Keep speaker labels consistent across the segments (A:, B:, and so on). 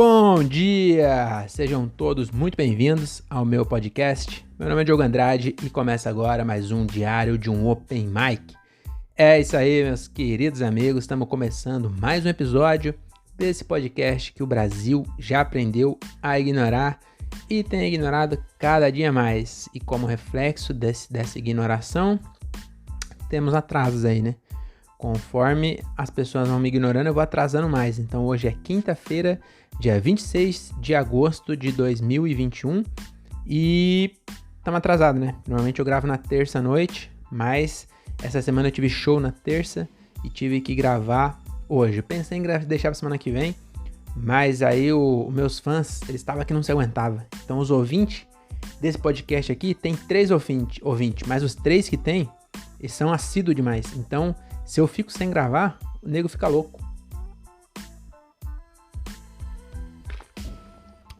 A: Bom dia! Sejam todos muito bem-vindos ao meu podcast. Meu nome é Diogo Andrade e começa agora mais um diário de um Open Mic. É isso aí, meus queridos amigos, estamos começando mais um episódio desse podcast que o Brasil já aprendeu a ignorar e tem ignorado cada dia mais. E como reflexo dessa ignoração, temos atrasos aí, né? Conforme as pessoas vão me ignorando, eu vou atrasando mais. Então hoje é quinta-feira, dia 26 de agosto de 2021 e estamos atrasados, né? Normalmente eu gravo na terça-noite, mas essa semana eu tive show na terça e tive que gravar hoje. Eu pensei em deixar para semana que vem, mas aí os meus fãs, eles estavam que não se aguentavam. Então os ouvintes desse podcast aqui, tem 3 ouvintes, mas os 3 que tem, eles são assíduos demais. Então, se eu fico sem gravar, o nego fica louco.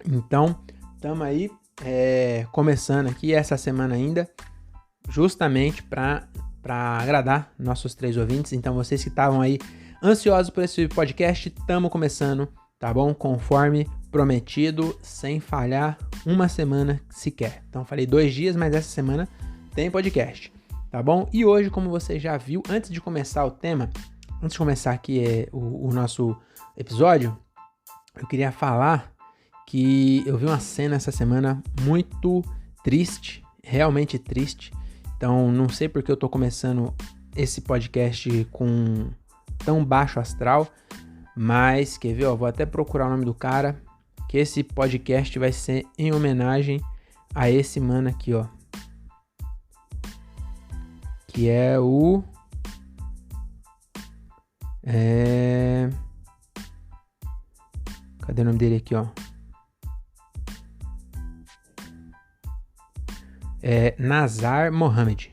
A: Então, estamos aí começando aqui essa semana ainda, justamente para agradar nossos 3 ouvintes. Então, vocês que estavam aí ansiosos por esse podcast, estamos começando, tá bom? Conforme prometido, sem falhar uma semana sequer. Então, falei 2 dias, mas essa semana tem podcast. Tá bom? E hoje, como você já viu, antes de começar o tema, antes de começar aqui o nosso episódio, eu queria falar que eu vi uma cena essa semana muito triste, realmente triste. Então, não sei porque eu tô começando esse podcast com tão baixo astral, mas, quer ver, ó, vou até procurar o nome do cara, que esse podcast vai ser em homenagem a esse mano aqui, ó. Que é o... Cadê o nome dele aqui, ó? Nazar Mohamed.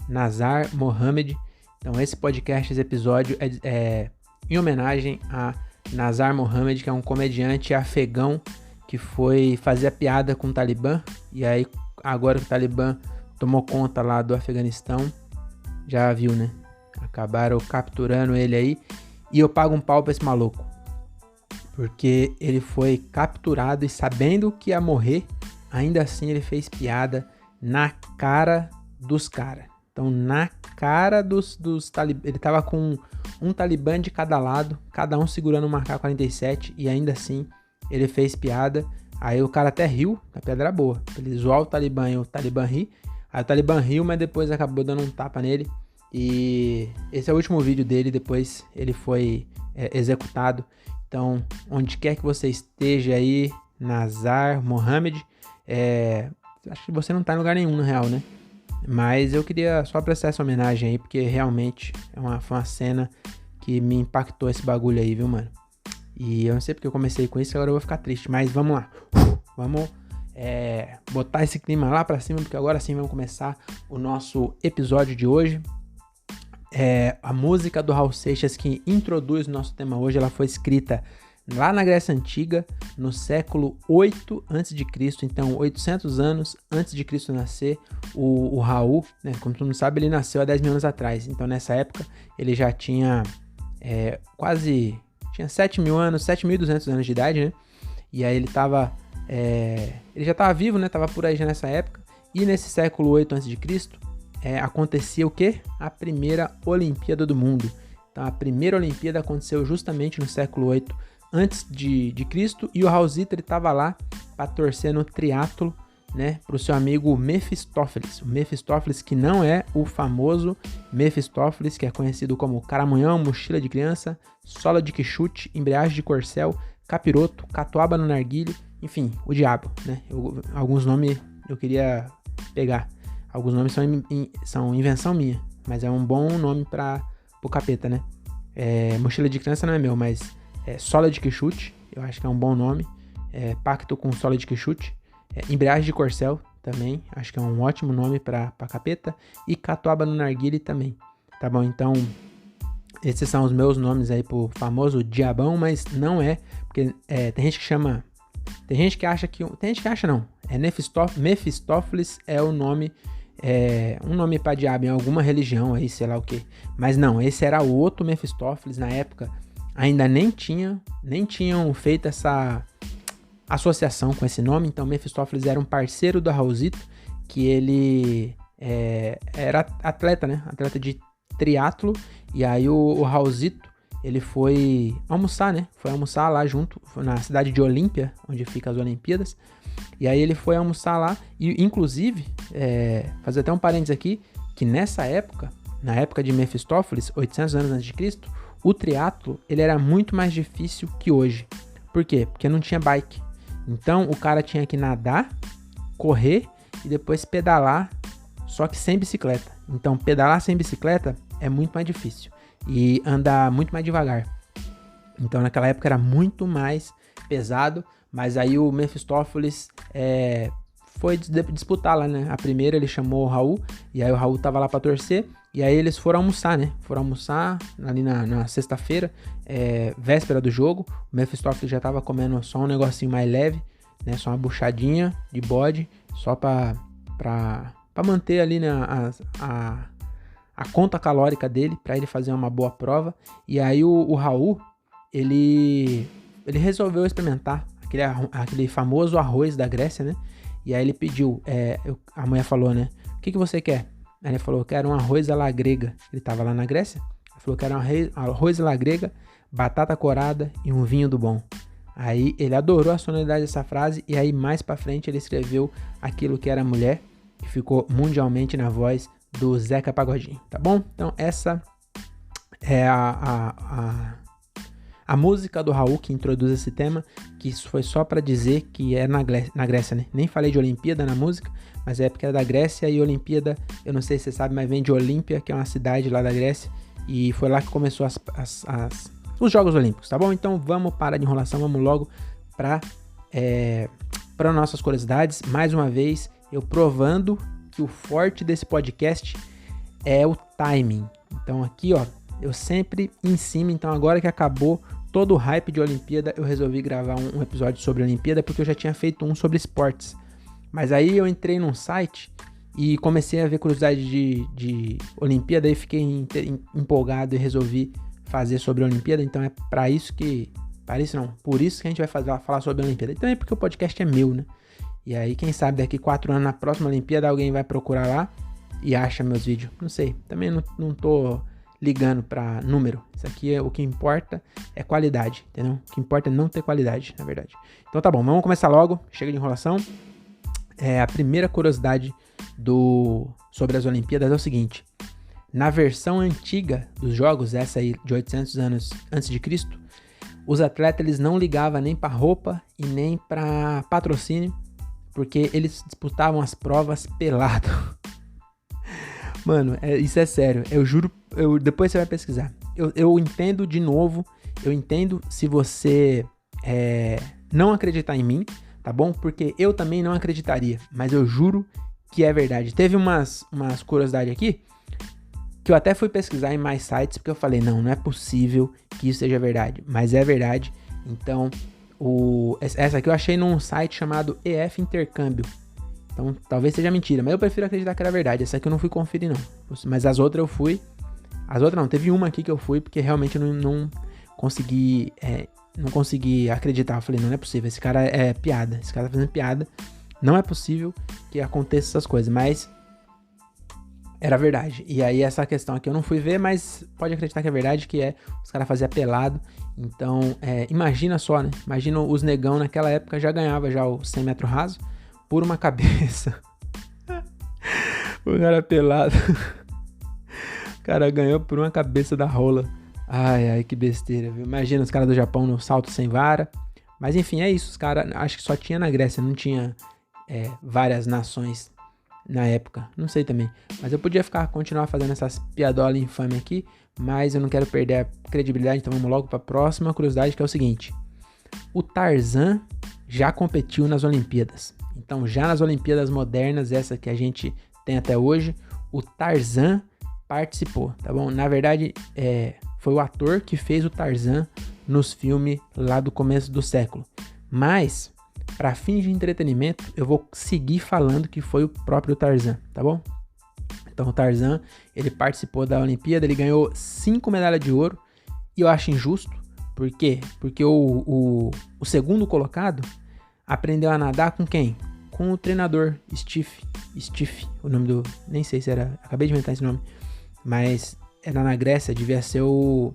A: Nazar Mohamed. Então esse podcast, esse episódio é em homenagem a Nazar Mohamed, que é um comediante afegão que foi fazer a piada com o Talibã. E aí agora que o Talibã tomou conta lá do Afeganistão, já viu, né? Acabaram capturando ele aí. E eu pago um pau pra esse maluco, porque ele foi capturado e sabendo que ia morrer, ainda assim ele fez piada na cara dos caras. Então na cara dos talibã, ele tava com um talibã de cada lado, cada um segurando uma AK-47, e ainda assim ele fez piada. Aí o cara até riu, a piada era boa, ele zoar o talibã e o talibã ri. Aí o Talibã riu, mas depois acabou dando um tapa nele. E esse é o último vídeo dele, depois ele foi executado. Então, onde quer que você esteja aí, Nazar Mohamed, acho que você não tá em lugar nenhum, na real, né? Mas eu queria só prestar essa homenagem aí, porque realmente foi uma cena que me impactou esse bagulho aí, viu, mano? E eu não sei porque eu comecei com isso, agora eu vou ficar triste, mas vamos lá. Vamos... botar esse clima lá pra cima, porque agora sim vamos começar o nosso episódio de hoje. A música do Raul Seixas que introduz o nosso tema hoje, ela foi escrita lá na Grécia Antiga, no século 8 a.C., então 800 anos antes de Cristo nascer. O Raul, né, como todo mundo sabe, ele nasceu há 10 mil anos atrás, então nessa época ele já tinha tinha 7.200 anos de idade, né? E aí ele já estava vivo, né? Tava por aí já nessa época. E nesse século 8 a.C., acontecia o quê? A primeira Olimpíada do mundo. Então a primeira Olimpíada aconteceu justamente no século 8 antes de Cristo. E o Raulzito, ele estava lá para torcer no triatlo, né? Para o seu amigo Mefistófeles. O Mefistófeles, que não é o famoso Mefistófeles, que é conhecido como caramunhão, mochila de criança, sola de quichute, embreagem de corcel, capiroto, catuaba no narguilé. Enfim, o diabo, né? Alguns nomes eu queria pegar. Alguns nomes são invenção minha, mas é um bom nome pro capeta, né? Mochila de criança não é meu, mas sola de quichute, eu acho que é um bom nome. Pacto com sola de quichute. Embreagem de corcel também, acho que é um ótimo nome pra capeta. E catuaba no narguilé também, tá bom? Então, esses são os meus nomes aí pro famoso diabão, mas não é, porque tem gente que chama... Tem gente que acha que... Tem gente que acha não. Mefistófeles é o nome... um nome pra diabo em alguma religião aí, sei lá o que. Mas não, esse era o outro Mefistófeles. Na época, ainda nem tinham feito essa associação com esse nome, então Mefistófeles era um parceiro do Raulzito, que ele era atleta, né? Atleta de triatlo, e aí o Raulzito, ele foi almoçar, né? Foi almoçar lá junto, na cidade de Olímpia, onde fica as Olimpíadas, e aí ele foi almoçar lá, e inclusive, fazer até um parênteses aqui, que nessa época, na época de Mefistófeles, 800 anos antes de Cristo, o triatlo, ele era muito mais difícil que hoje. Por quê? Porque não tinha bike. Então, o cara tinha que nadar, correr e depois pedalar, só que sem bicicleta. Então, pedalar sem bicicleta é muito mais difícil e andar muito mais devagar. Então, naquela época era muito mais pesado, mas aí o Mefistófeles foi disputar lá, né? A primeira ele chamou o Raul, e aí o Raul tava lá pra torcer, e aí eles foram almoçar, né? Foram almoçar ali na sexta-feira, véspera do jogo. O Mefistófeles já tava comendo só um negocinho mais leve, né? Só uma buchadinha de bode, só pra manter ali, né, a conta calórica dele, pra ele fazer uma boa prova. E aí o Raul, ele resolveu experimentar aquele famoso arroz da Grécia, né? E aí ele pediu, a mulher falou, né? O que você quer? Aí ele falou, quero um arroz à la grega. Ele tava lá na Grécia. Ele falou, quero um arroz à la grega, batata corada e um vinho do bom. Aí ele adorou a sonoridade dessa frase, e aí mais pra frente ele escreveu Aquilo que Era Mulher, que ficou mundialmente na voz do Zeca Pagodinho, tá bom? Então essa é a música do Raul que introduz esse tema, que isso foi só para dizer que é na Grécia, né? Nem falei de Olimpíada na música, mas é porque é da Grécia, e Olimpíada, eu não sei se você sabe, mas vem de Olímpia, que é uma cidade lá da Grécia, e foi lá que começou os Jogos Olímpicos, tá bom? Então vamos parar de enrolação, vamos logo para nossas curiosidades. Mais uma vez, eu provando que o forte desse podcast é o timing. Então aqui, ó, eu sempre em cima. Então agora que acabou todo o hype de Olimpíada, eu resolvi gravar um episódio sobre Olimpíada, porque eu já tinha feito um sobre esportes. Mas aí eu entrei num site e comecei a ver curiosidade de Olimpíada, e fiquei empolgado e resolvi fazer sobre a Olimpíada. Então é por isso que a gente vai falar sobre a Olimpíada. E também porque o podcast é meu, né? E aí, quem sabe daqui 4 anos, na próxima Olimpíada, alguém vai procurar lá e acha meus vídeos. Não sei, também não tô ligando pra número. Isso aqui, o que importa é qualidade, entendeu? O que importa é não ter qualidade, na verdade. Então tá bom, vamos começar logo, chega de enrolação. A primeira curiosidade sobre as Olimpíadas é o seguinte: na versão antiga dos jogos, essa aí de 800 anos antes de Cristo, os atletas eles não ligavam nem pra roupa e nem pra patrocínio, porque eles disputavam as provas pelado. Mano, isso é sério, eu juro, depois você vai pesquisar. Eu entendo de novo, eu entendo se você não acreditar em mim, tá bom? Porque eu também não acreditaria, mas eu juro que é verdade. Teve umas curiosidades aqui que eu até fui pesquisar em mais sites, porque eu falei, não é possível que isso seja verdade, mas é verdade. Então, essa aqui eu achei num site chamado EF Intercâmbio. Então, talvez seja mentira, mas eu prefiro acreditar que era verdade. Essa aqui eu não fui conferir, não. Mas as outras eu fui. As outras não, teve uma aqui que eu fui, porque realmente eu não consegui acreditar. Eu falei, não é possível, esse cara é piada. Esse cara tá fazendo piada. Não é possível que aconteça essas coisas, mas era verdade. E aí essa questão aqui eu não fui ver, mas pode acreditar que é verdade, que os caras faziam pelado. Então, imagina só, né? Imagina os negão naquela época já ganhava já o 100 metros raso por uma cabeça. O cara pelado. O cara ganhou por uma cabeça da rola. Ai, que besteira, viu? Imagina os caras do Japão no salto sem vara. Mas enfim, é isso. Os caras, acho que só tinha na Grécia, não tinha várias nações na época. Não sei também. Mas eu podia continuar fazendo essas piadolas infames aqui, mas eu não quero perder a credibilidade, então vamos logo para a próxima curiosidade, que é o seguinte: o Tarzan já competiu nas Olimpíadas. Então, já nas Olimpíadas modernas, essa que a gente tem até hoje, o Tarzan participou, tá bom? Na verdade, foi o ator que fez o Tarzan nos filmes lá do começo do século. Mas, para fins de entretenimento, eu vou seguir falando que foi o próprio Tarzan, tá bom? Então, o Tarzan, ele participou da Olimpíada, ele ganhou 5 medalhas de ouro, e eu acho injusto, Por quê? Porque o segundo colocado aprendeu a nadar com quem? Com o treinador Steve, o nome do... Nem sei se era... Acabei de inventar esse nome. Mas era na Grécia, devia ser o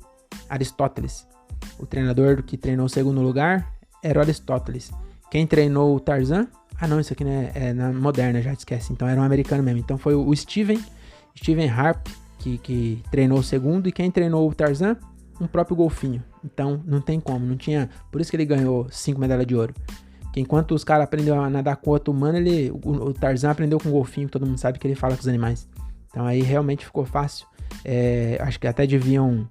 A: Aristóteles. O treinador que treinou o segundo lugar era o Aristóteles. Quem treinou o Tarzan? Ah, não, isso aqui né, é na moderna, já esquece. Então era um americano mesmo. Então foi o Steven Harp, que treinou o segundo. E quem treinou o Tarzan? Um próprio golfinho. Então não tem como, não tinha... Por isso que ele ganhou 5 medalhas de ouro. Porque enquanto os caras aprenderam a nadar com outro humano, o Tarzan aprendeu com o golfinho. Todo mundo sabe que ele fala com os animais. Então aí realmente ficou fácil. Acho que até deviam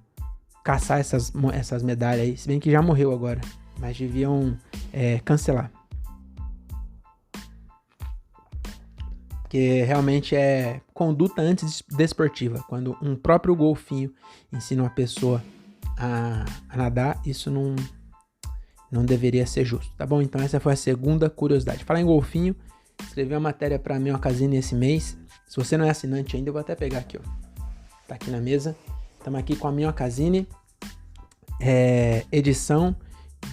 A: caçar essas medalhas aí. Se bem que já morreu agora. Mas deviam cancelar. Porque realmente é conduta antidesportiva. Quando um próprio golfinho ensina uma pessoa a nadar, isso não deveria ser justo, tá bom? Então essa foi a segunda curiosidade. Falar em golfinho, escrevi uma matéria para mim, uma casina esse mês. Se você não é assinante ainda, eu vou até pegar aqui, ó. Tá aqui na mesa. Estamos aqui com a Minhoca Casine. Edição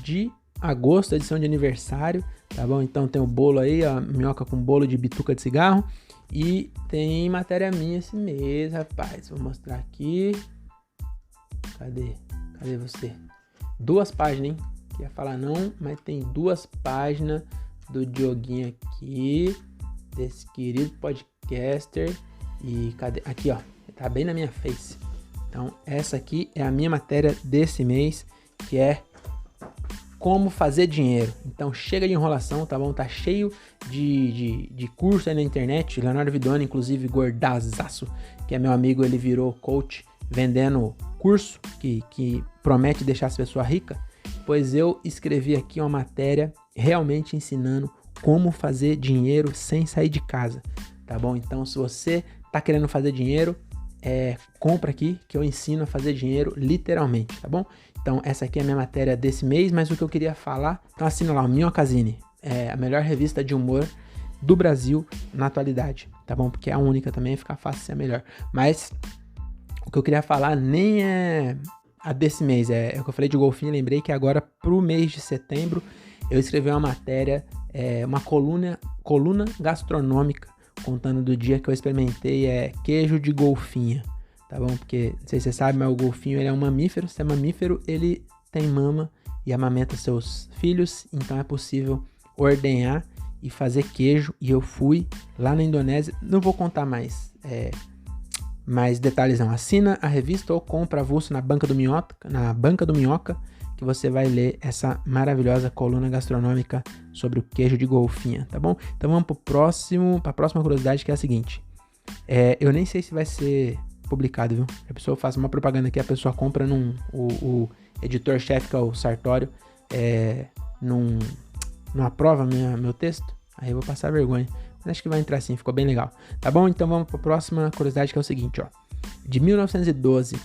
A: de agosto, edição de aniversário, tá bom? Então tem o bolo aí, a minhoca com bolo de bituca de cigarro. E tem matéria minha esse mês, rapaz. Vou mostrar aqui. Cadê você? 2 páginas, hein? Queria falar não, mas tem 2 páginas do Dioguinho aqui, desse querido podcaster. E cadê? Aqui, ó. Tá bem na minha face. Então, essa aqui é a minha matéria desse mês, que é como fazer dinheiro. Então, chega de enrolação, tá bom? Tá cheio de curso aí na internet. Leonardo Vidoni, inclusive, gordaço, que é meu amigo, ele virou coach vendendo curso que promete deixar as pessoas ricas. Pois eu escrevi aqui uma matéria realmente ensinando como fazer dinheiro sem sair de casa, tá bom? Então, se você tá querendo fazer dinheiro, compra aqui que eu ensino a fazer dinheiro literalmente, tá bom? Então, essa aqui é a minha matéria desse mês, mas o que eu queria falar, então assina lá, o Minhoca Casine, a melhor revista de humor do Brasil na atualidade, tá bom? Porque é a única também, fica fácil ser a melhor. Mas o que eu queria falar nem é a desse mês, é o que eu falei de golfinho, lembrei que agora pro mês de setembro eu escrevi uma matéria, uma coluna gastronômica, contando do dia que eu experimentei queijo de golfinha, tá bom? Porque, não sei se você sabe, mas o golfinho ele é um mamífero. Se é mamífero, ele tem mama e amamenta seus filhos, então é possível ordenhar e fazer queijo. E eu fui lá na Indonésia, não vou contar mais detalhes não. Assina a revista ou compra avulso na Banca do Minhoca, que você vai ler essa maravilhosa coluna gastronômica sobre o queijo de golfinha, tá bom? Então vamos para a próxima curiosidade, que é a seguinte. Eu nem sei se vai ser publicado, viu? A pessoa faz uma propaganda aqui, a pessoa compra o editor-chefe, que é o Sartório, não aprova meu texto, aí eu vou passar vergonha. Mas acho que vai entrar sim, ficou bem legal. Tá bom? Então vamos para a próxima curiosidade, que é o seguinte, ó. De 1912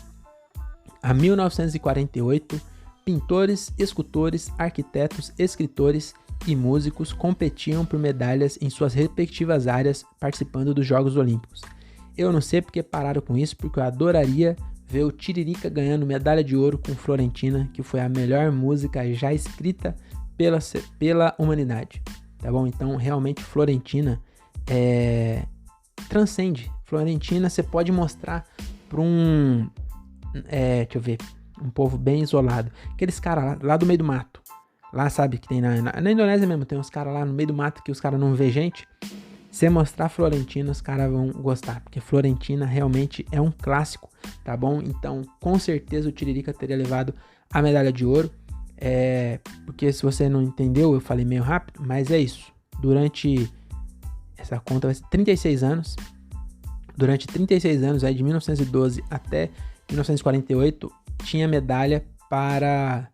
A: a 1948, pintores, escultores, arquitetos, escritores e músicos competiam por medalhas em suas respectivas áreas participando dos Jogos Olímpicos. Eu não sei porque pararam com isso, porque eu adoraria ver o Tiririca ganhando medalha de ouro com Florentina, que foi a melhor música já escrita pela humanidade. Tá bom? Então, realmente, Florentina transcende. Florentina você pode mostrar para deixa eu ver, um povo bem isolado. Aqueles caras lá do meio do mato. Lá, sabe, que tem na Indonésia mesmo, tem uns caras lá no meio do mato que os caras não vê gente. Se mostrar Florentina, os caras vão gostar, porque Florentina realmente é um clássico, tá bom? Então, com certeza o Tiririca teria levado a medalha de ouro. Porque se você não entendeu, eu falei meio rápido, mas é isso. Durante essa conta vai ser 36 anos. Durante 36 anos, aí de 1912 até 1948, tinha medalha para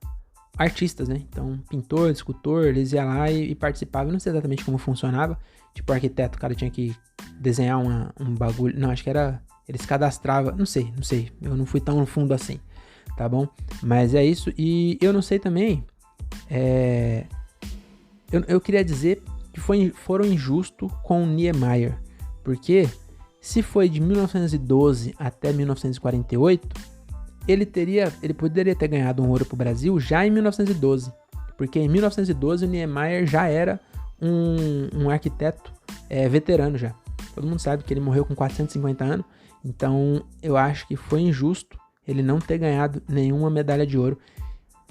A: artistas, né? Então, pintor, escultor, eles iam lá e participavam. Eu não sei exatamente como funcionava. Tipo, arquiteto, o cara tinha que desenhar um bagulho. Não, acho que era... Eles cadastravam... Não sei. Eu não fui tão no fundo assim, tá bom? Mas é isso. E eu não sei também... Eu queria dizer que foram injustos com o Niemeyer. Porque se foi de 1912 até 1948... ele poderia ter ganhado um ouro pro Brasil já em 1912. Porque em 1912 o Niemeyer já era um arquiteto veterano já. Todo mundo sabe que ele morreu com 450 anos. Então eu acho que foi injusto ele não ter ganhado nenhuma medalha de ouro.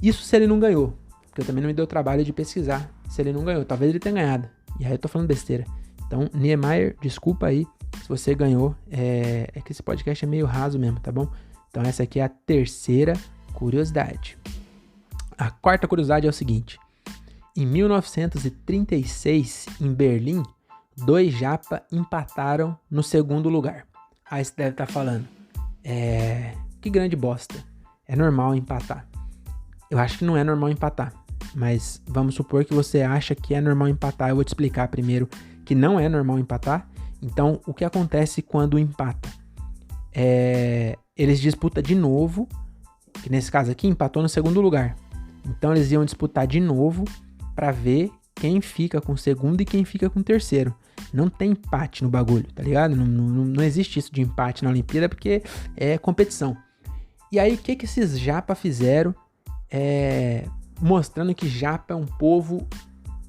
A: Isso se ele não ganhou. Porque eu também não me dei o trabalho de pesquisar se ele não ganhou. Talvez ele tenha ganhado. E aí eu tô falando besteira. Então, Niemeyer, desculpa aí se você ganhou. É que esse podcast é meio raso mesmo, tá bom? Então essa aqui é a terceira curiosidade. A quarta curiosidade é o seguinte. Em 1936, em Berlim, 2 japa empataram no segundo lugar. Aí você deve estar falando, que grande bosta. É normal empatar. Eu acho que não é normal empatar, mas vamos supor que você acha que é normal empatar. Eu vou te explicar primeiro que não é normal empatar. Então, o que acontece quando empata? Eles disputam de novo, que nesse caso aqui empatou no segundo lugar. Então, eles iam disputar de novo para ver quem fica com o segundo e quem fica com o terceiro. Não tem empate no bagulho, tá ligado? Não existe isso de empate na Olimpíada porque é competição. E aí, o que esses japa fizeram? Mostrando que japa é um povo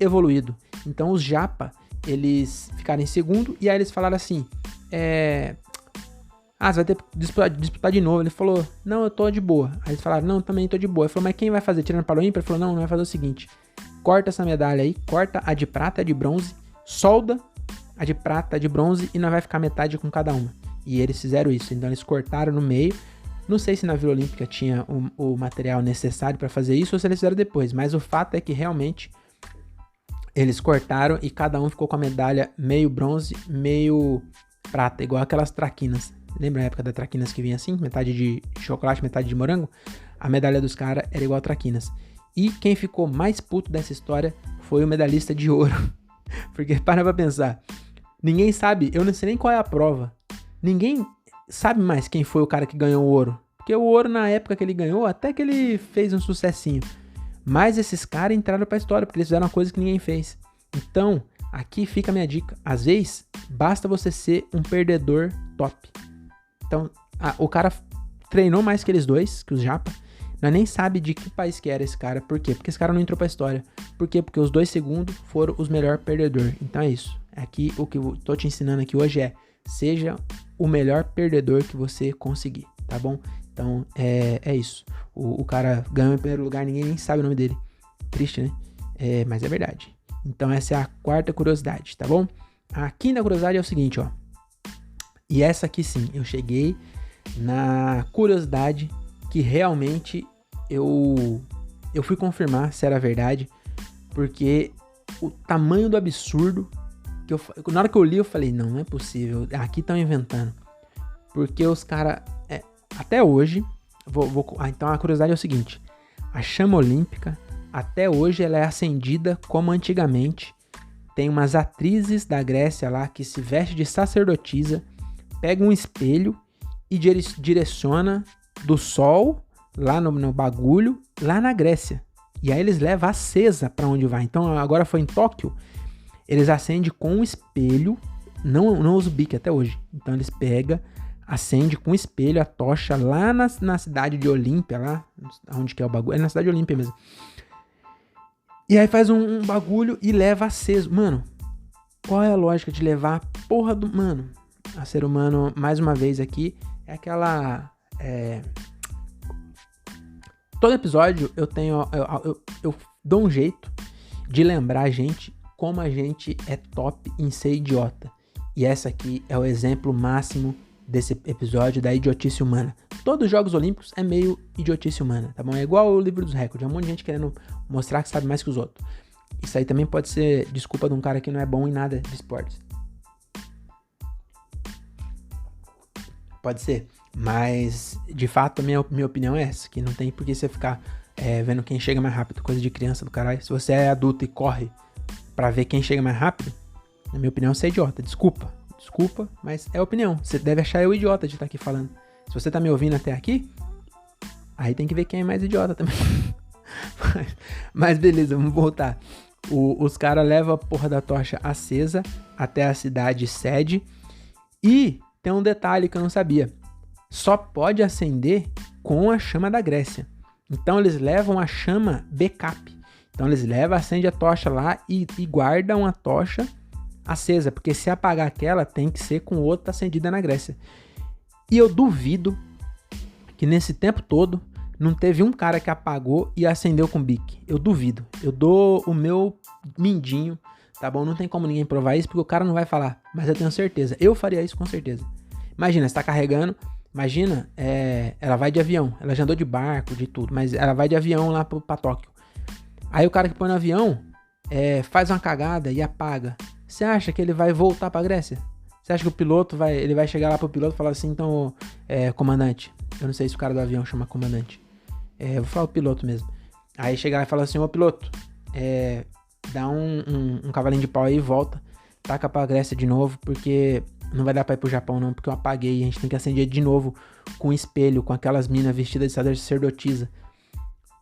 A: evoluído. Então, os japa, eles ficaram em segundo e aí eles falaram assim, você vai ter que disputar de novo. Ele falou, não, eu tô de boa. Aí eles falaram, não, também tô de boa. Ele falou, mas quem vai fazer? Tirando para o ímpar? Ele falou, não vai fazer o seguinte, corta essa medalha aí, corta a de prata, a de bronze, solda a de prata, a de bronze e não vai ficar metade com cada uma. E eles fizeram isso, então eles cortaram no meio. Não sei se na Vila Olímpica tinha o material necessário para fazer isso ou se eles fizeram depois, mas o fato é que realmente eles cortaram e cada um ficou com a medalha meio bronze, meio prata, igual aquelas traquinas. Lembra a época da traquinas que vinha assim? Metade de chocolate, metade de morango? A medalha dos caras era igual a traquinas. E quem ficou mais puto dessa história foi o medalhista de ouro. Porque para pra pensar, ninguém sabe, eu não sei nem qual é a prova. Ninguém sabe mais quem foi o cara que ganhou o ouro. Porque o ouro na época que ele ganhou, até que ele fez um sucessinho. Mas esses caras entraram pra história, porque eles fizeram uma coisa que ninguém fez. Então, aqui fica a minha dica. Às vezes, basta você ser um perdedor top. Então, o cara treinou mais que eles dois, que os japa. Nós nem sabe de que país que era esse cara. Por quê? Porque esse cara não entrou pra história. Por quê? Porque os 2 segundos foram os melhores perdedores. Então é isso. Aqui, o que eu tô te ensinando aqui hoje seja o melhor perdedor que você conseguir, tá bom? Então, é isso. O cara ganhou em primeiro lugar, ninguém nem sabe o nome dele. Triste, né? Mas é verdade. Então, essa é a quarta curiosidade, tá bom? A quinta curiosidade é o seguinte, ó. E essa aqui sim, eu cheguei na curiosidade que realmente eu fui confirmar se era verdade, porque o tamanho do absurdo, na hora que eu li eu falei, não é possível, aqui estão inventando. Porque os caras, até hoje, então a curiosidade é o seguinte, a chama olímpica, até hoje ela é acendida como antigamente, tem umas atrizes da Grécia lá que se veste de sacerdotisa, pega um espelho e direciona do sol lá no bagulho, lá na Grécia. E aí eles levam acesa pra onde vai. Então agora foi em Tóquio, eles acendem com um espelho, não usa o bique até hoje. Então eles pegam, acende com um espelho a tocha lá na cidade de Olímpia, lá onde que é o bagulho, é na cidade de Olímpia mesmo. E aí faz um bagulho e leva aceso. Mano, qual é a lógica de levar a porra do... Mano, a ser humano, mais uma vez aqui, é aquela... Todo episódio eu dou um jeito de lembrar a gente como a gente é top em ser idiota. E essa aqui é o exemplo máximo desse episódio da idiotice humana. Todos os Jogos Olímpicos é meio idiotice humana, tá bom? É igual o livro dos recordes, é um monte de gente querendo mostrar que sabe mais que os outros. Isso aí também pode ser desculpa de um cara que não é bom em nada de esportes. Pode ser, mas de fato a minha opinião é essa, que não tem por que você ficar vendo quem chega mais rápido, coisa de criança do caralho. Se você é adulto e corre pra ver quem chega mais rápido, na minha opinião você é idiota, desculpa, mas é opinião, você deve achar eu idiota de estar aqui falando. Se você tá me ouvindo até aqui, aí tem que ver quem é mais idiota também. Mas beleza, vamos voltar. Os caras levam a porra da tocha acesa até a cidade sede. E tem um detalhe que eu não sabia. Só pode acender com a chama da Grécia. Então eles levam a chama backup. Então eles levam, acende a tocha lá e guardam a tocha acesa, porque se apagar aquela, tem que ser com outra acendida na Grécia. E eu duvido que nesse tempo todo não teve um cara que apagou e acendeu com bique. Eu duvido. Eu dou o meu mindinho, tá bom? Não tem como ninguém provar isso, porque o cara não vai falar, mas eu tenho certeza. Eu faria isso com certeza. Imagina, você tá carregando, imagina, ela vai de avião, ela já andou de barco, de tudo, mas ela vai de avião lá pra Tóquio. Aí o cara que põe no avião faz uma cagada e apaga. Você acha que ele vai voltar pra Grécia? Você acha que o piloto vai chegar lá pro piloto e falar assim, então, comandante, eu não sei se o cara do avião chama comandante, vou falar o piloto mesmo. Aí chega lá e fala assim, ô piloto, dá um cavalinho de pau aí e volta, taca pra Grécia de novo, porque não vai dar pra ir pro Japão não, porque eu apaguei, a gente tem que acender de novo com espelho, com aquelas minas vestidas de sacerdotisa.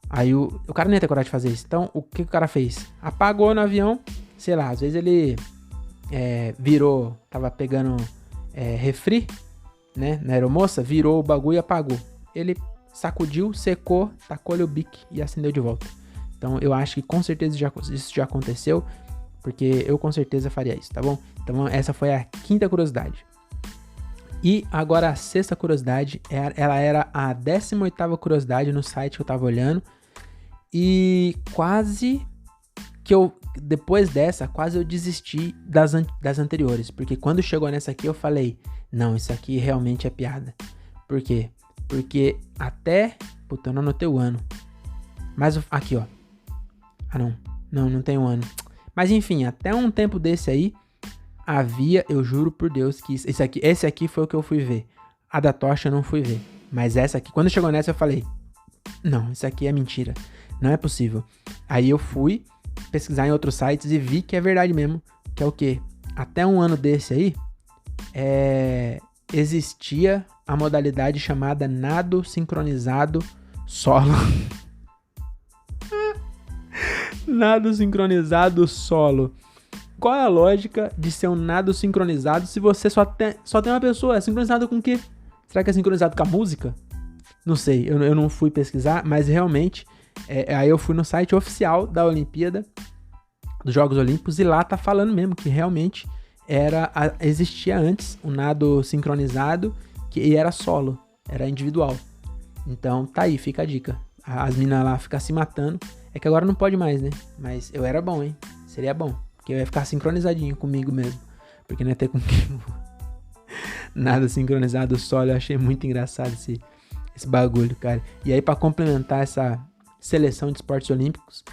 A: Aí o cara não ia ter coragem de fazer isso. Então, o que o cara fez? Apagou no avião, sei lá, às vezes ele virou, tava pegando refri, né, na aeromoça, virou o bagulho e apagou. Ele sacudiu, secou, tacou-lhe o bique e acendeu de volta. Então, eu acho que com certeza isso já aconteceu, porque eu com certeza faria isso, tá bom? Então, essa foi a 5ª curiosidade. E agora a 6ª curiosidade, ela era a 18ª curiosidade no site que eu tava olhando. E quase que depois dessa, quase eu desisti das anteriores. Porque quando chegou nessa aqui, eu falei, não, isso aqui realmente é piada. Por quê? Porque até... Puta, eu não anotei o ano. Mas aqui, ó. Ah, não tem um ano. Mas enfim, até um tempo desse aí, havia, eu juro por Deus, que esse aqui foi o que eu fui ver. A da tocha eu não fui ver. Mas essa aqui, quando chegou nessa, eu falei, não, isso aqui é mentira. Não é possível. Aí eu fui pesquisar em outros sites e vi que é verdade mesmo. Que é o quê? Até um ano desse aí, existia a modalidade chamada nado sincronizado solo. Nado sincronizado solo. Qual é a lógica de ser um nado sincronizado se você só tem uma pessoa? É sincronizado com o quê? Será que é sincronizado com a música? Não sei, eu não fui pesquisar, mas realmente, aí eu fui no site oficial da Olimpíada, dos Jogos Olímpicos, e lá tá falando mesmo que realmente existia antes um nado sincronizado e era solo, era individual. Então tá aí, fica a dica. As minas lá ficam se matando, é que agora não pode mais, né? Mas eu era bom, hein? Seria bom, porque eu ia ficar sincronizadinho comigo mesmo, porque não ia ter com quem... Nada sincronizado solo, eu achei muito engraçado esse bagulho, cara. E aí, pra complementar essa seleção de esportes olímpicos,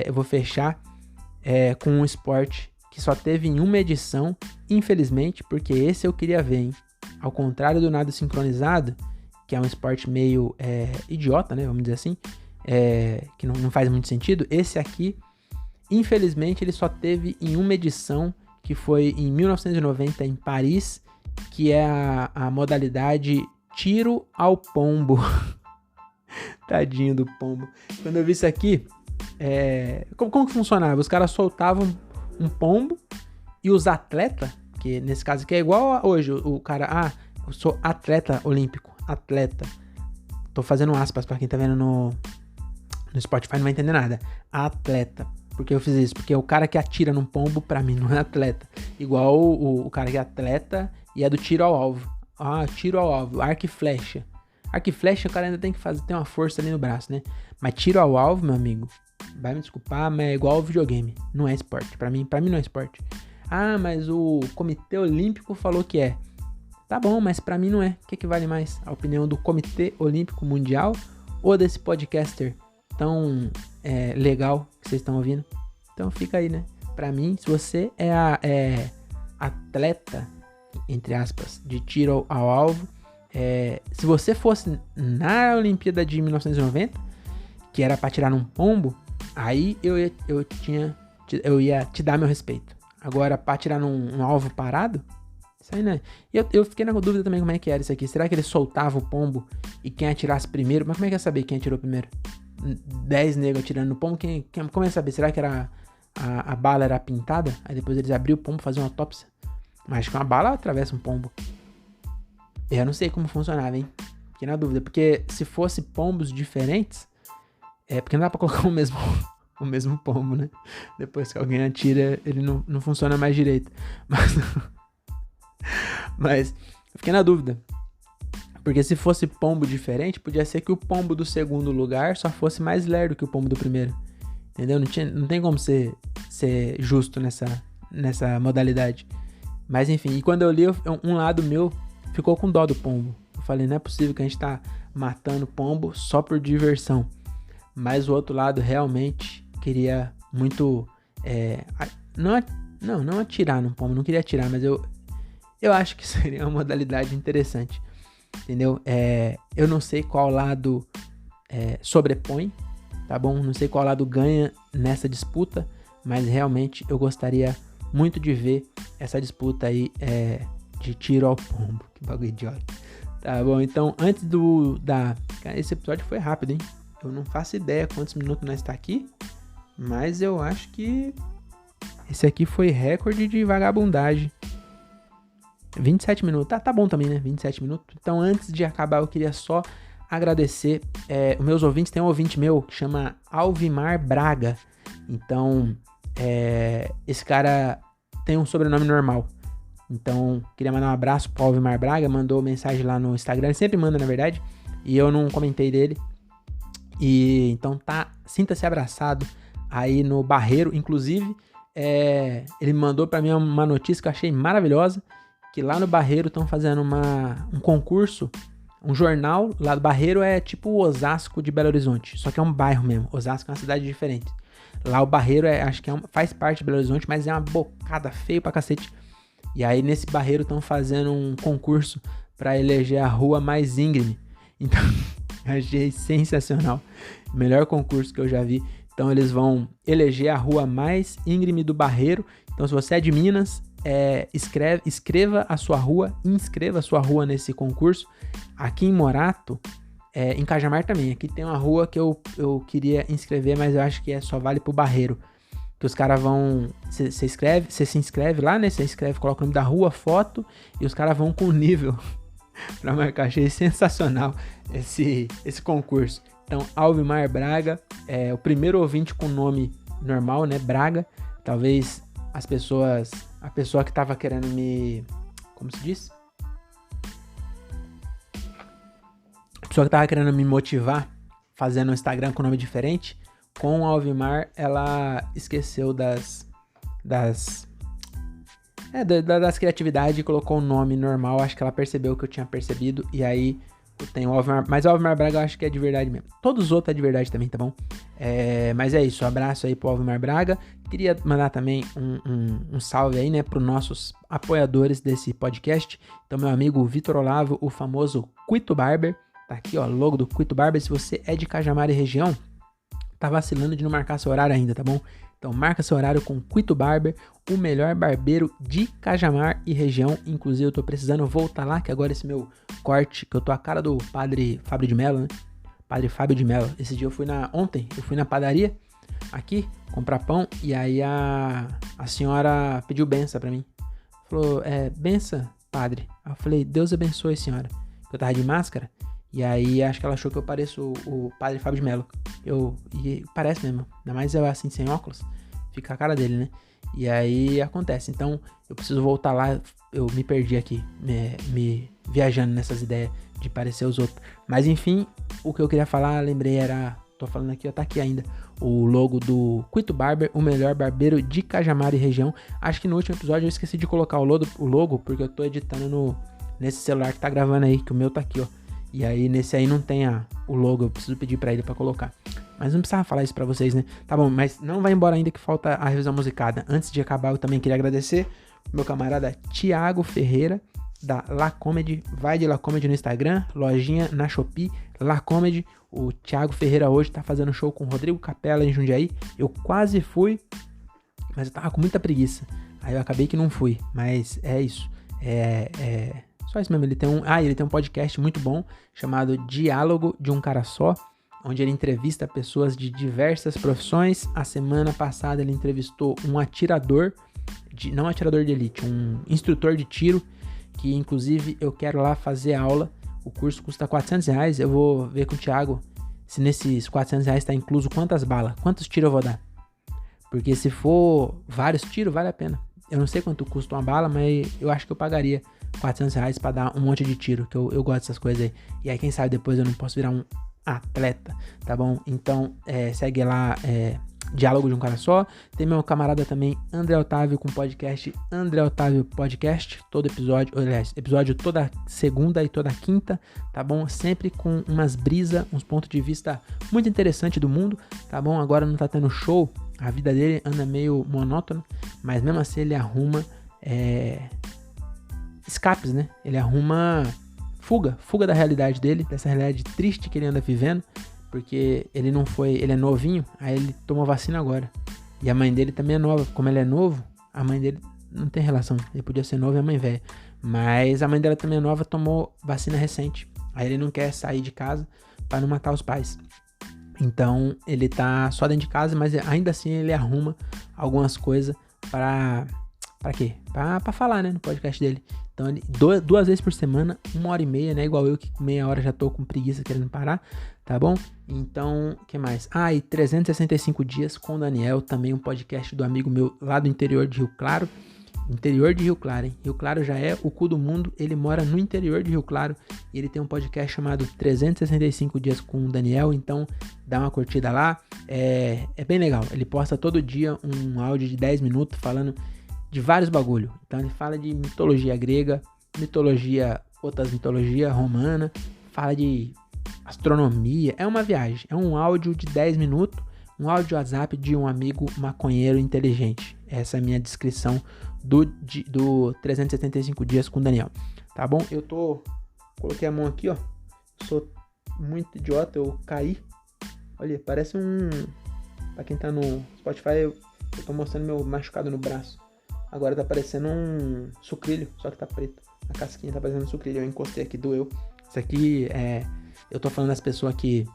A: eu vou fechar com um esporte que só teve em uma edição, infelizmente, porque esse eu queria ver, hein? Ao contrário do nado sincronizado, que é um esporte meio idiota, né? Vamos dizer assim, que não faz muito sentido. Esse aqui, infelizmente, ele só teve em uma edição, que foi em 1990 em Paris, que é a modalidade tiro ao pombo. Tadinho do pombo. Quando eu vi isso aqui, como que funcionava? Os caras soltavam um pombo e os atletas, que nesse caso aqui é igual a hoje, o cara, eu sou atleta olímpico, atleta. Tô fazendo aspas pra quem tá vendo no Spotify, não vai entender nada. Atleta. Por que eu fiz isso? Porque o cara que atira num pombo, pra mim, não é atleta. Igual o cara que é atleta e é do tiro ao alvo. Tiro ao alvo, arco e flecha. Arco e flecha o cara ainda tem que ter uma força ali no braço, né? Mas tiro ao alvo, meu amigo, vai me desculpar, mas é igual ao videogame. Não é esporte. Pra mim não é esporte. Mas o Comitê Olímpico falou que é. Tá bom, mas pra mim não é. O que vale mais? A opinião do Comitê Olímpico Mundial ou desse podcaster tão legal que vocês estão ouvindo? Então fica aí, né? Pra mim, se você é atleta, entre aspas, de tiro ao alvo, se você fosse na Olimpíada de 1990, que era pra tirar num pombo, aí eu ia te dar meu respeito. Agora, pra tirar num alvo parado, isso aí, né? E eu fiquei na dúvida também como é que era isso aqui. Será que ele soltava o pombo e quem atirasse primeiro? Mas como é que ia saber quem atirou primeiro? 10 negros atirando no pombo, como ia saber? Será que a bala era pintada? Aí depois eles abriam o pombo, faziam uma autópsia. Mas acho que uma bala atravessa um pombo. Eu não sei como funcionava, hein? Fiquei na dúvida, porque se fosse pombos diferentes, porque não dá pra colocar o mesmo pombo, né? Depois que alguém atira, ele não funciona mais direito. Mas eu fiquei na dúvida. Porque se fosse pombo diferente, podia ser que o pombo do segundo lugar só fosse mais lerdo que o pombo do primeiro. Entendeu? Não tem como ser justo nessa modalidade. Mas enfim, e quando eu li, um lado meu ficou com dó do pombo. Eu falei, não é possível que a gente tá matando pombo só por diversão. Mas o outro lado realmente queria muito... não atirar no pombo, não queria atirar, mas eu acho que seria uma modalidade interessante. Entendeu? Eu não sei qual lado sobrepõe, tá bom? Não sei qual lado ganha nessa disputa, mas realmente eu gostaria muito de ver essa disputa aí de tiro ao pombo. Que bagulho idiota. Tá bom, então antes Cara, esse episódio foi rápido, hein? Eu não faço ideia quantos minutos nós está aqui, mas eu acho que esse aqui foi recorde de vagabundagem. 27 minutos, tá bom também, né? 27 minutos. Então, antes de acabar, eu queria só agradecer os meus ouvintes. Tem um ouvinte meu que chama Alvimar Braga. Então, esse cara tem um sobrenome normal. Então, queria mandar um abraço pro Alvimar Braga. Mandou mensagem lá no Instagram. Ele sempre manda, na verdade. E eu não comentei dele. E então, sinta-se abraçado aí no Barreiro. Inclusive, ele mandou pra mim uma notícia que eu achei maravilhosa. Que lá no Barreiro estão fazendo um concurso, um jornal. Lá do Barreiro é tipo o Osasco de Belo Horizonte, só que é um bairro mesmo. Osasco é uma cidade diferente. Lá o Barreiro acho que faz parte de Belo Horizonte, mas é uma bocada feio pra cacete. E aí nesse Barreiro estão fazendo um concurso pra eleger a rua mais íngreme. Então, achei sensacional. Melhor concurso que eu já vi. Então eles vão eleger a rua mais íngreme do Barreiro. Então se você é de Minas... escreva a sua rua, inscreva a sua rua nesse concurso. Aqui em Morato, em Cajamar também, aqui tem uma rua que eu queria inscrever, mas eu acho que só vale pro Barreiro, que os caras vão, você se inscreve lá, né, você escreve, coloca o nome da rua, foto, e os caras vão com o nível pra marcar. Achei sensacional esse concurso. Então, Alvimar Braga, o primeiro ouvinte com nome normal, né, Braga. Talvez a pessoa que tava querendo como se diz? A pessoa que tava querendo me motivar, fazendo um Instagram com nome diferente, com o Alvimar, ela esqueceu das criatividades e colocou um nome normal. Acho que ela percebeu que eu tinha percebido, e aí eu tenho o Alvimar, mas o Alvimar Braga eu acho que é de verdade mesmo. Todos os outros é de verdade também, tá bom? Mas é isso, um abraço aí pro Alvimar Braga. Queria mandar também um salve aí, né, pros nossos apoiadores desse podcast. Então, meu amigo Vitor Olavo, o famoso Cuito Barber, tá aqui, ó, logo do Cuito Barber. Se você é de Cajamar e região, tá vacilando de não marcar seu horário ainda, tá bom? Então, marca seu horário com Cuito Barber, o melhor barbeiro de Cajamar e região. Inclusive, eu tô precisando voltar lá, que agora esse meu corte, que eu tô a cara do Padre Fábio de Mello, né? Padre Fábio de Mello. Esse dia ontem eu fui na padaria, aqui, comprar pão, e aí a senhora pediu benção pra mim. Falou, benção, padre. Aí eu falei, Deus abençoe, senhora. Eu tava de máscara, e aí acho que ela achou que eu pareço o Padre Fábio de Mello. E parece mesmo, ainda mais eu assim, sem óculos, fica a cara dele, né? E aí acontece, então eu preciso voltar lá, eu me perdi aqui, me viajando nessas ideias de parecer os outros. Mas enfim, o que eu queria falar, lembrei, tô falando aqui, ó, tá aqui ainda, o logo do Cuito Barber, o melhor barbeiro de Cajamar e região. Acho que no último episódio eu esqueci de colocar o logo, porque eu tô editando nesse celular que tá gravando aí, que o meu tá aqui, ó. E aí nesse aí não tem o logo, eu preciso pedir pra ele pra colocar. Mas não precisava falar isso pra vocês, né? Tá bom, mas não vai embora ainda que falta a revisão musicada. Antes de acabar, eu também queria agradecer meu camarada Thiago Ferreira, da La Comedy. Vai de La Comedy no Instagram, lojinha na Shopee, La Comedy. O Thiago Ferreira hoje tá fazendo show com o Rodrigo Capella em Jundiaí. Eu quase fui, mas eu tava com muita preguiça. Aí eu acabei que não fui, mas é isso. Só isso mesmo, ele tem um podcast muito bom, chamado Diálogo de um Cara Só, onde ele entrevista pessoas de diversas profissões. A semana passada ele entrevistou um atirador, não atirador de elite, um instrutor de tiro, que inclusive eu quero lá fazer aula. O curso custa R$400, eu vou ver com o Thiago se nesses R$400 tá incluso quantas balas, quantos tiros eu vou dar. Porque se for vários tiros, vale a pena. Eu não sei quanto custa uma bala, mas eu acho que eu pagaria R$400 pra dar um monte de tiro, que eu gosto dessas coisas aí. E aí, quem sabe depois eu não posso virar um atleta, tá bom? Então, segue lá, Diálogo de um Cara Só. Tem meu camarada também, André Otávio, com o podcast André Otávio Podcast. Todo episódio, aliás, episódio toda segunda e toda quinta, tá bom? Sempre com umas brisas, uns pontos de vista muito interessantes do mundo, tá bom? Agora não tá tendo show, a vida dele anda meio monótona, mas mesmo assim ele arruma escapes, né? Ele arruma fuga da realidade dele, dessa realidade triste que ele anda vivendo, porque ele é novinho, aí ele tomou vacina agora. E a mãe dele também é nova. Como ele é novo, a mãe dele não tem relação. Ele podia ser novo e a mãe velha. Mas a mãe dela também é nova, tomou vacina recente. Aí ele não quer sair de casa para não matar os pais. Então ele tá só dentro de casa, mas ainda assim ele arruma algumas coisas pra quê? Pra falar, né, no podcast dele. Então ele, 2 vezes por semana, 1h30, né, igual eu que com meia hora já tô com preguiça querendo parar, tá bom? Então, o que mais? E 365 dias com o Daniel, também um podcast do amigo meu lá do interior de Rio Claro. Interior de Rio Claro, hein? Rio Claro já é o cu do mundo, ele mora no interior de Rio Claro e ele tem um podcast chamado 365 dias com o Daniel, então dá uma curtida lá, é bem legal. Ele posta todo dia um áudio de 10 minutos falando de vários bagulho. Então ele fala de mitologia grega, outras mitologia romana, fala de astronomia, é uma viagem, é um áudio de 10 minutos, um áudio WhatsApp de um amigo maconheiro inteligente. Essa é a minha descrição do 375 dias com o Daniel, tá bom? Coloquei a mão aqui, ó, sou muito idiota, eu caí, olha, parece pra quem tá no Spotify, eu tô mostrando meu machucado no braço. Agora tá parecendo um sucrilho, só que tá preto. A casquinha tá parecendo um sucrilho. Eu encostei aqui, doeu. Isso aqui eu tô falando das pessoas que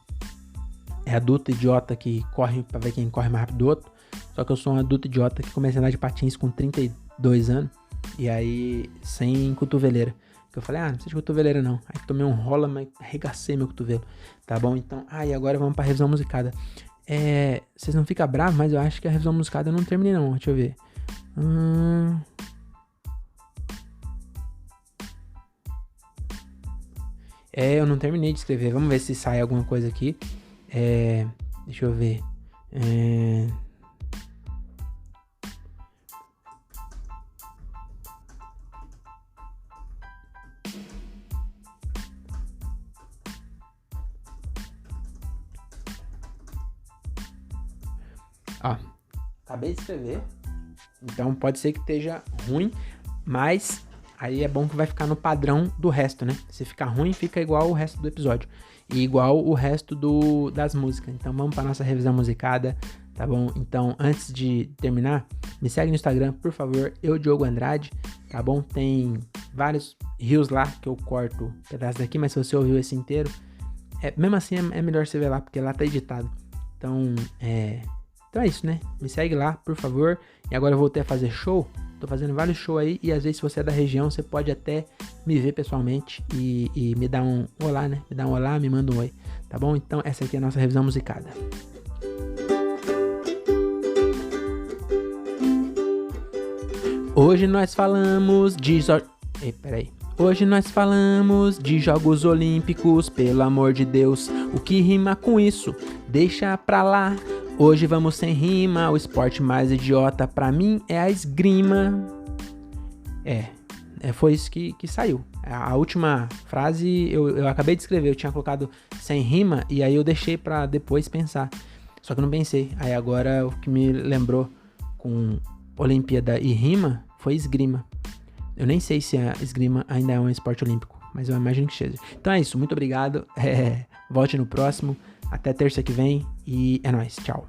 A: é adulto idiota que corre pra ver quem corre mais rápido do outro. Só que eu sou um adulto idiota que comecei a andar de patins com 32 anos. E aí, sem cotoveleira. Que eu falei, não precisa de cotoveleira não. Aí tomei um rola, mas arregacei meu cotovelo. Tá bom? Então, e agora vamos pra revisão musicada. Vocês não ficam bravos, mas eu acho que a revisão musicada eu não terminei não. Deixa eu ver. Eu não terminei de escrever. Vamos ver se sai alguma coisa aqui. Deixa eu ver. Acabei de escrever. Então pode ser que esteja ruim, mas aí é bom que vai ficar no padrão do resto, né? Se ficar ruim, fica igual o resto do episódio. E igual o resto das músicas. Então vamos para nossa revisão musicada, tá bom? Então antes de terminar, me segue no Instagram, por favor, Diogo Andrade, tá bom? Tem vários reels lá que eu corto pedaços daqui, mas se você ouviu esse inteiro, mesmo assim é melhor você ver lá, porque lá tá editado. Então é isso, né? Me segue lá, por favor. E agora eu voltei a fazer show. Tô fazendo vários shows aí. E às vezes, se você é da região, você pode até me ver pessoalmente e me dar um olá, né? Me dá um olá, me manda um oi. Tá bom? Então, essa aqui é a nossa revisão musicada. Hoje nós falamos de... Hoje nós falamos de Jogos Olímpicos, pelo amor de Deus. O que rima com isso? Deixa pra lá. Hoje vamos sem rima, o esporte mais idiota pra mim é a esgrima. Foi isso que saiu. A última frase eu acabei de escrever, eu tinha colocado sem rima e aí eu deixei pra depois pensar. Só que eu não pensei. Aí agora o que me lembrou com Olimpíada e rima foi esgrima. Eu nem sei se a esgrima ainda é um esporte olímpico, mas eu imagino que seja. Então é isso, muito obrigado. Volte no próximo. Até terça que vem e é nóis. Tchau.